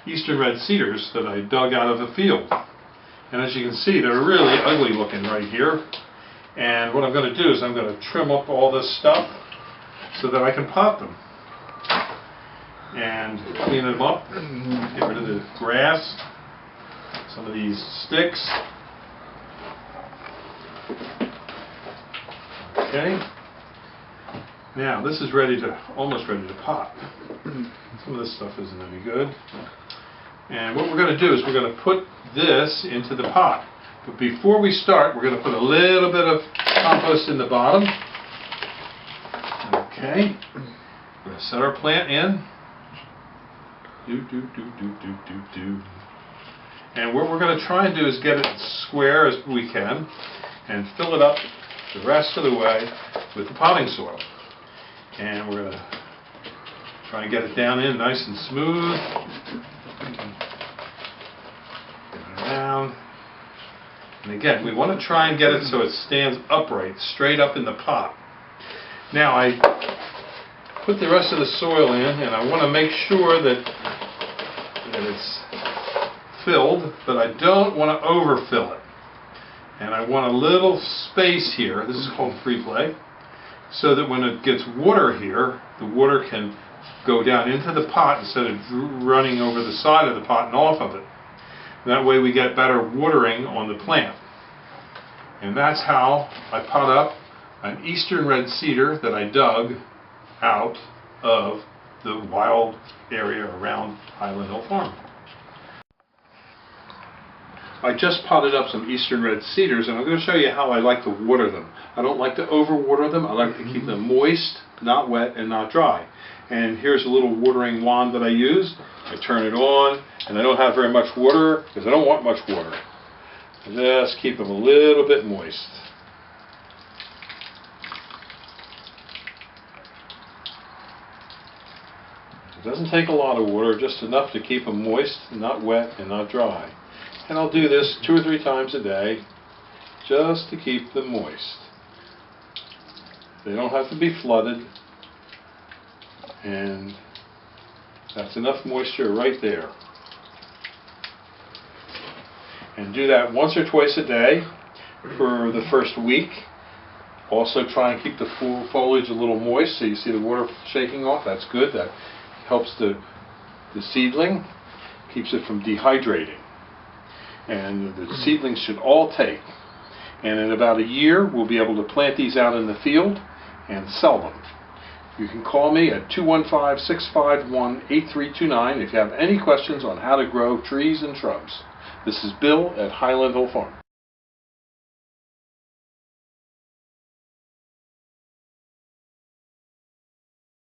eastern red cedars that I dug out of a field. And as you can see, they're really ugly looking right here. And what I'm going to do is I'm going to trim up all this stuff so that I can pot them. And clean them up, get rid of the grass, some of these sticks. Okay. Now this is almost ready to pot. Some of this stuff isn't any good. And what we're going to do is we're going to put this into the pot. But before we start, we're going to put a little bit of compost in the bottom. Okay. We're going to set our plant in. And what we're going to try and do is get it square as we can and fill it up the rest of the way with the potting soil. And we're going to try and get it down in nice and smooth. Get it down. And again, we want to try and get it so it stands upright, straight up in the pot. Now I put the rest of the soil in, and I want to make sure that it's filled, but I don't want to overfill it. And I want a little space here, this is called free play, so that when it gets water here, the water can go down into the pot instead of running over the side of the pot and off of it. That way we get better watering on the plant. And that's how I pot up an eastern red cedar that I dug out of the wild area around Highland Hill Farm. I just potted up some eastern red cedars, and I'm going to show you how I like to water them. I don't like to overwater them. I like to keep them moist, not wet, and not dry. And here's a little watering wand that I use. I turn it on, and I don't have very much water because I don't want much water. I just keep them a little bit moist. It doesn't take a lot of water, just enough to keep them moist, not wet, and not dry. And I'll do this 2 or 3 times a day just to keep them moist. They don't have to be flooded, and that's enough moisture right there. And do that once or twice a day for the first week. Also try and keep the foliage a little moist, so you see the water shaking off. That's good. That helps the seedling, keeps it from dehydrating. And the seedlings should all take. And in about a year, we'll be able to plant these out in the field and sell them. You can call me at 215-651-8329 if you have any questions on how to grow trees and shrubs. This is Bill at Highland Hill Farm.